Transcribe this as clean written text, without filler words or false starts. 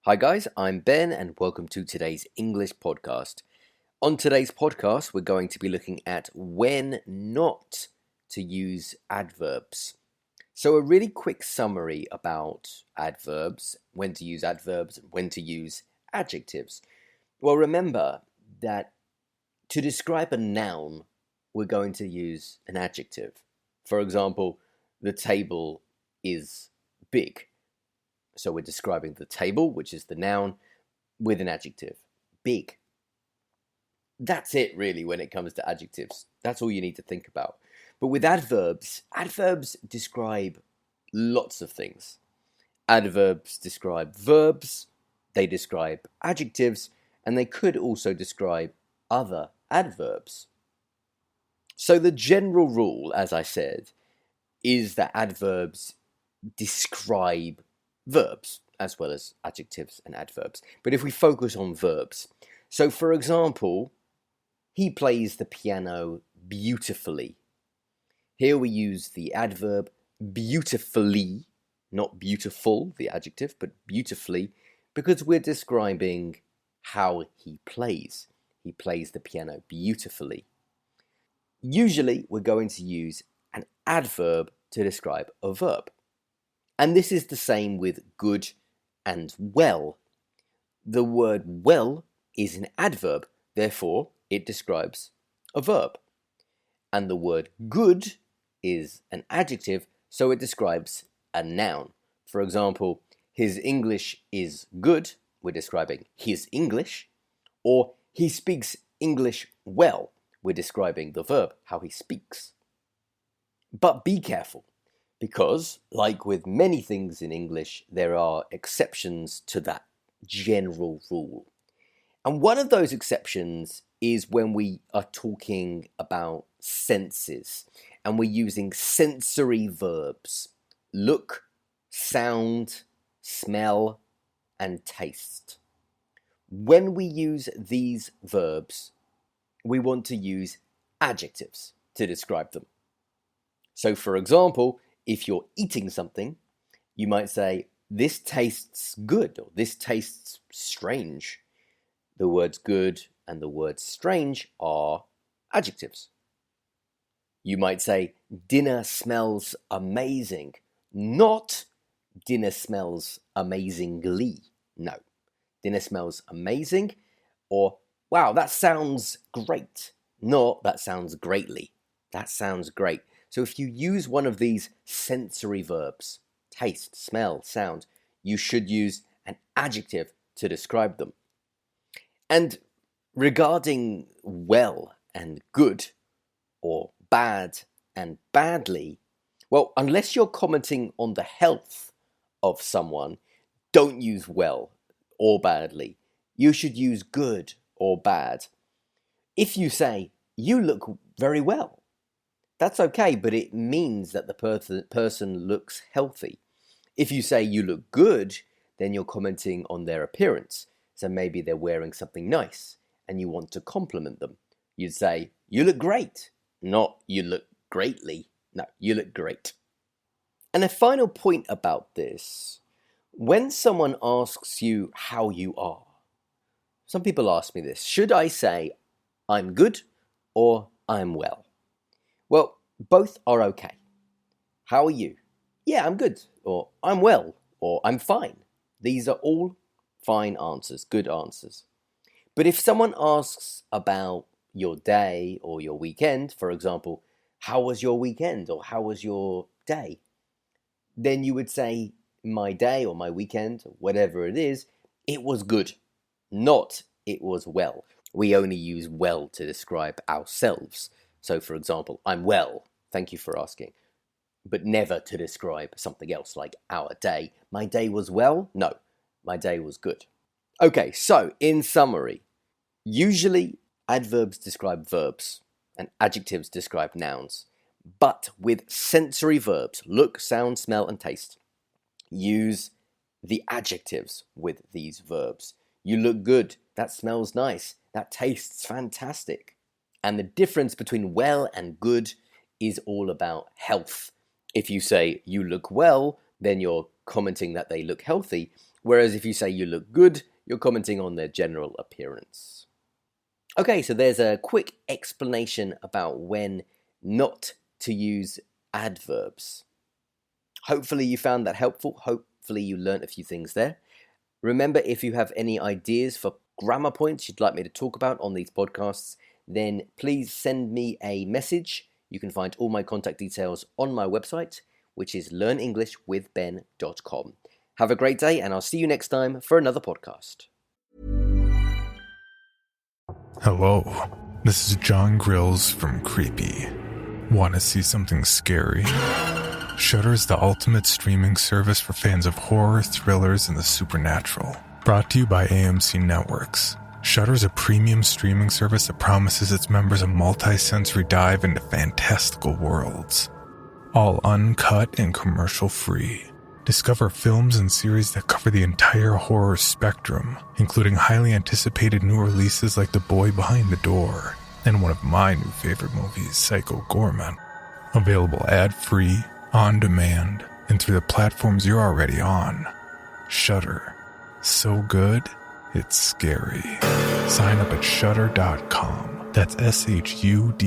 Hi guys, I'm Ben and welcome to today's English podcast. On today's podcast, we're going to be looking at when not to use adverbs. So a really quick summary about adverbs, when to use adverbs, when to use adjectives. Well, remember that to describe a noun, we're going to use an adjective. For example, the table is big. So we're describing the table, which is the noun, with an adjective. Big. That's it really when it comes to adjectives. That's all you need to think about. But with adverbs describe lots of things. Adverbs describe verbs, they describe adjectives, and they could also describe other adverbs. So the general rule, as I said, is that adverbs describe verbs as well as adjectives and adverbs. But if we focus on verbs, so for example, he plays the piano beautifully. Here we use the adverb beautifully, not beautiful, the adjective, but beautifully, because we're describing how he plays. He plays the piano beautifully. Usually, we're going to use an adverb to describe a verb. And this is the same with good and well. The word well is an adverb, therefore it describes a verb. And the word good is an adjective, so it describes a noun. For example, his English is good, we're describing his English, or he speaks English well, we're describing the verb, how he speaks. But be careful, because, like with many things in English, there are exceptions to that general rule. And one of those exceptions is when we are talking about senses, and we're using sensory verbs. Look, sound, smell, and taste. When we use these verbs, we want to use adjectives to describe them. So, for example, if you're eating something, you might say, this tastes good, or this tastes strange. The words good and the word strange are adjectives. You might say, dinner smells amazing, not dinner smells amazingly. No, dinner smells amazing, or wow, that sounds great, not that sounds greatly. That sounds great. So if you use one of these sensory verbs, taste, smell, sound, you should use an adjective to describe them. And regarding well and good, or bad and badly, well, unless you're commenting on the health of someone, don't use well or badly. You should use good or bad. If you say, you look very well, that's okay, but it means that the person looks healthy. If you say you look good, then you're commenting on their appearance. So maybe they're wearing something nice and you want to compliment them. You'd say, you look great, not you look greatly. No, you look great. And a final point about this, when someone asks you how you are, some people ask me this, should I say I'm good or I'm well? Well, both are okay. How are you? Yeah, I'm good, or I'm well, or I'm fine. These are all fine answers, good answers. But if someone asks about your day or your weekend, for example, how was your weekend or how was your day? Then you would say, my day or my weekend, whatever it is, it was good, not it was well. We only use well to describe ourselves. So, for example, I'm well, thank you for asking. But never to describe something else like our day. My day was well? No, my day was good. Okay, so in summary, usually adverbs describe verbs and adjectives describe nouns. But with sensory verbs, look, sound, smell, and taste, use the adjectives with these verbs. You look good, that smells nice, that tastes fantastic. And the difference between well and good is all about health. If you say you look well, then you're commenting that they look healthy. Whereas if you say you look good, you're commenting on their general appearance. Okay, so there's a quick explanation about when not to use adverbs. Hopefully you found that helpful. Hopefully you learned a few things there. Remember, if you have any ideas for grammar points you'd like me to talk about on these podcasts, then please send me a message. You can find all my contact details on my website, which is learnenglishwithben.com. Have a great day, and I'll see you next time for another podcast. Hello, this is John Grills from Creepy. Want to see something scary? Shudder is the ultimate streaming service for fans of horror, thrillers, and the supernatural. Brought to you by AMC Networks. Shudder is a premium streaming service that promises its members a multi-sensory dive into fantastical worlds. All uncut and commercial-free. Discover films and series that cover the entire horror spectrum, including highly anticipated new releases like The Boy Behind the Door, and one of my new favorite movies, Psycho Gorman. Available ad-free, on demand, and through the platforms you're already on. Shudder. So good, it's scary. Sign up at shudder.com. That's SHUDDER.